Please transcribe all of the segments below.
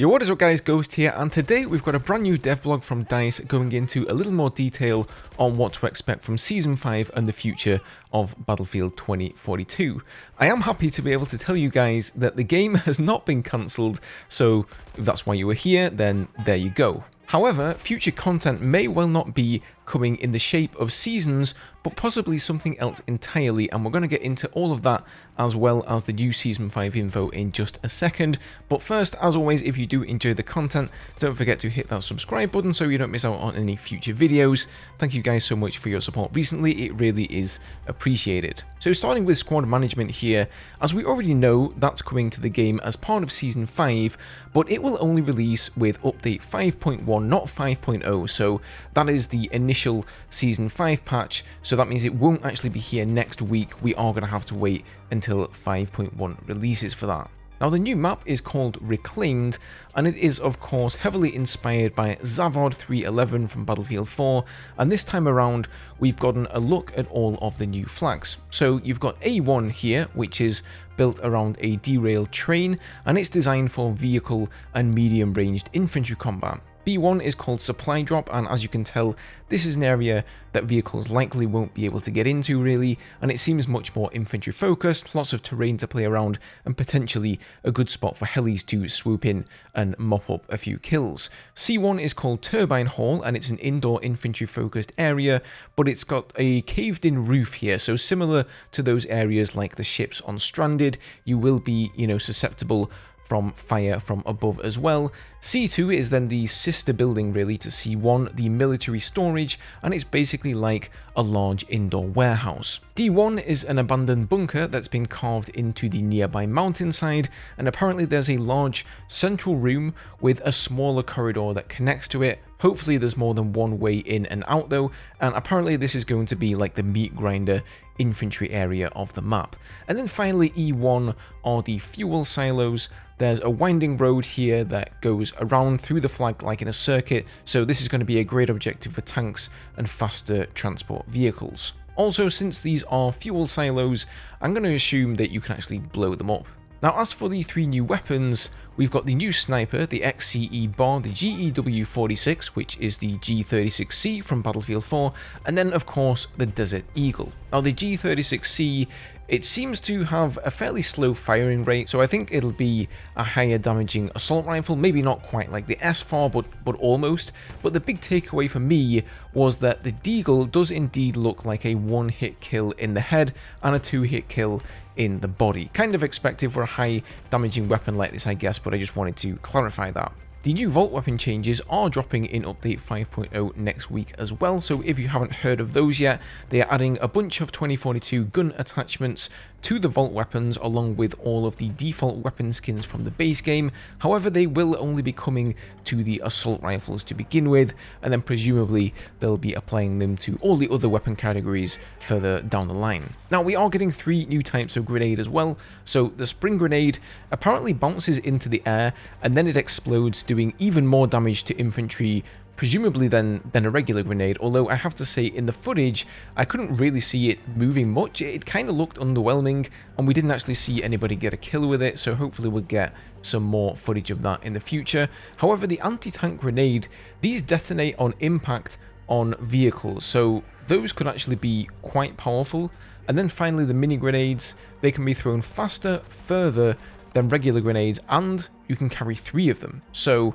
Yo, what is up guys, Ghost here, and today we've got a brand new devlog from DICE going into a little more detail on what to expect from Season 5 and the future of Battlefield 2042. I am happy to be able to tell you guys that the game has not been cancelled, so if that's why you were here, then there you go. However, future content may well not be coming in the shape of seasons, but possibly something else entirely, and we're going to get into all of that as well as the new Season 5 info in just a second. But first, as always, if you do enjoy the content, don't forget to hit that subscribe button so you don't miss out on any future videos. Thank you guys so much for your support recently, it really is appreciated. So starting with squad management here, as we already know, that's coming to the game as part of Season 5, but it will only release with update 5.1, not 5.0, so that is the initial Season 5 patch, so that means it won't actually be here next week. We are going to have to wait until 5.1 releases for that. Now the new map is called Reclaimed, and it is of course heavily inspired by Zavod 311 from Battlefield 4, and this time around we've gotten a look at all of the new flags. So you've got A1 here, which is built around a derailed train, and it's designed for vehicle and medium ranged infantry combat. B1 is called Supply Drop, and as you can tell, this is an area that vehicles likely won't be able to get into really, and it seems much more infantry focused, lots of terrain to play around, and potentially a good spot for helis to swoop in and mop up a few kills. C1 is called Turbine Hall, and it's an indoor infantry focused area, but it's got a caved in roof here, so similar to those areas like the ships on Stranded, you will be, susceptible from fire from above as well. C2 is then the sister building really to C1, the military storage, and it's basically like a large indoor warehouse. D1 is an abandoned bunker that's been carved into the nearby mountainside, and apparently there's a large central room with a smaller corridor that connects to it. Hopefully there's more than one way in and out though, and apparently this is going to be like the meat grinder infantry area of the map. And then finally E1 are the fuel silos. There's a winding road here that goes around through the flag like in a circuit, so this is going to be a great objective for tanks and faster transport vehicles. Also, since these are fuel silos, I'm going to assume that you can actually blow them up. Now, as for the three new weapons, we've got the new sniper, the XCE bar, the GEW-46, which is the G36C from Battlefield 4, and then of course the Desert Eagle. Now the G36C, it seems to have a fairly slow firing rate, so I think it'll be a higher damaging assault rifle, maybe not quite like the S4, but almost. But the big takeaway for me was that the Deagle does indeed look like a one-hit kill in the head and a two-hit kill in the body. Kind of expected for a high damaging weapon like this, I guess, but I just wanted to clarify that. The new Vault weapon changes are dropping in update 5.0 next week as well, so if you haven't heard of those yet, they are adding a bunch of 2042 gun attachments to the Vault weapons along with all of the default weapon skins from the base game. However, they will only be coming to the assault rifles to begin with, and then presumably they'll be applying them to all the other weapon categories further down the line. Now we are getting three new types of grenade as well. So the spring grenade apparently bounces into the air and then it explodes, doing even more damage to infantry presumably than a regular grenade, although I have to say in the footage I couldn't really see it moving much. It kind of looked underwhelming and we didn't actually see anybody get a kill with it, so hopefully we'll get some more footage of that in the future. However, the anti-tank grenade, these detonate on impact on vehicles, so those could actually be quite powerful. And then finally the mini grenades, they can be thrown faster, further than regular grenades, and you can carry 3 of them. So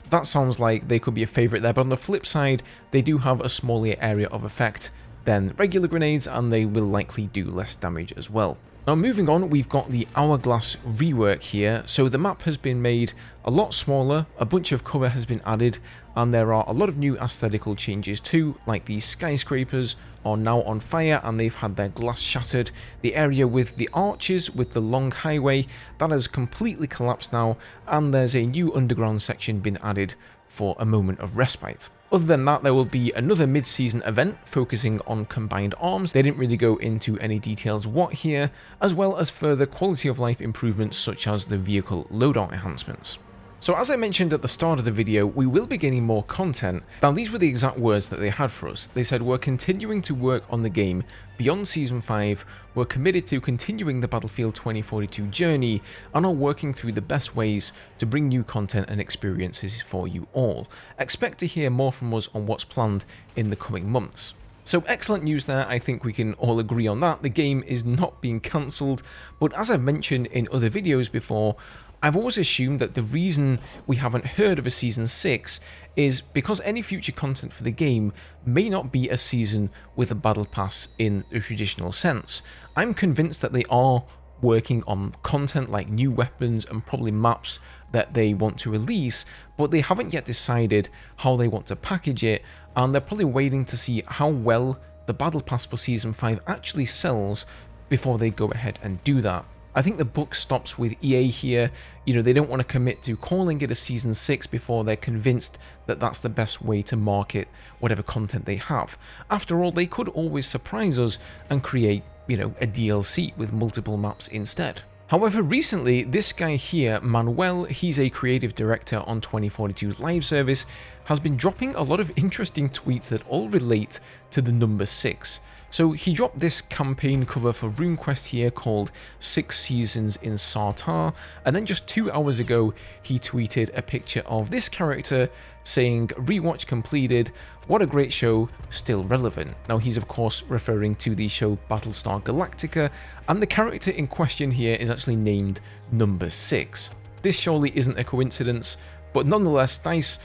that sounds like they could be a favorite there, but on the flip side, they do have a smaller area of effect than regular grenades, and they will likely do less damage as well. Now moving on, we've got the Hourglass rework here. So the map has been made a lot smaller, a bunch of cover has been added, and there are a lot of new aesthetical changes too, like these skyscrapers are now on fire and they've had their glass shattered. The area with the arches with the long highway, that has completely collapsed now, and there's a new underground section been added for a moment of respite. Other than that, there will be another mid-season event focusing on combined arms. They didn't really go into any details what here, as well as further quality of life improvements such as the vehicle loadout enhancements. So as I mentioned at the start of the video, we will be getting more content. Now these were the exact words that they had for us. They said, we're continuing to work on the game beyond Season 5, we're committed to continuing the Battlefield 2042 journey, and are working through the best ways to bring new content and experiences for you all. Expect to hear more from us on what's planned in the coming months. So excellent news there, I think we can all agree on that. The game is not being cancelled, but as I've mentioned in other videos before, I've always assumed that the reason we haven't heard of a Season 6 is because any future content for the game may not be a season with a battle pass in the traditional sense. I'm convinced that they are working on content like new weapons and probably maps that they want to release, but they haven't yet decided how they want to package it, and they're probably waiting to see how well the battle pass for Season 5 actually sells before they go ahead and do that. I think the buck stops with EA here. You know, they don't want to commit to calling it a Season 6 before they're convinced that that's the best way to market whatever content they have. After all, they could always surprise us and create, you know, a DLC with multiple maps instead. However, recently, this guy here, Manuel, he's a creative director on 2042's live service, has been dropping a lot of interesting tweets that all relate to the number 6. So he dropped this campaign cover for RuneQuest here called 6 Seasons in Sartar, and then just 2 hours ago he tweeted a picture of this character saying, "Rewatch completed, what a great show, still relevant." Now he's of course referring to the show Battlestar Galactica, and the character in question here is actually named number 6. This surely isn't a coincidence, but nonetheless DICE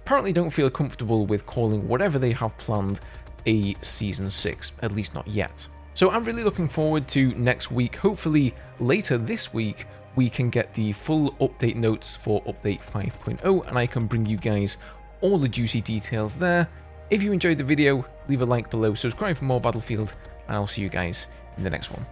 apparently don't feel comfortable with calling whatever they have planned a Season 6, at least not yet. So I'm really looking forward to next week. Hopefully later this week we can get the full update notes for update 5.0 and I can bring you guys all the juicy details there. If you enjoyed the video, leave a like below, subscribe for more Battlefield, and I'll see you guys in the next one.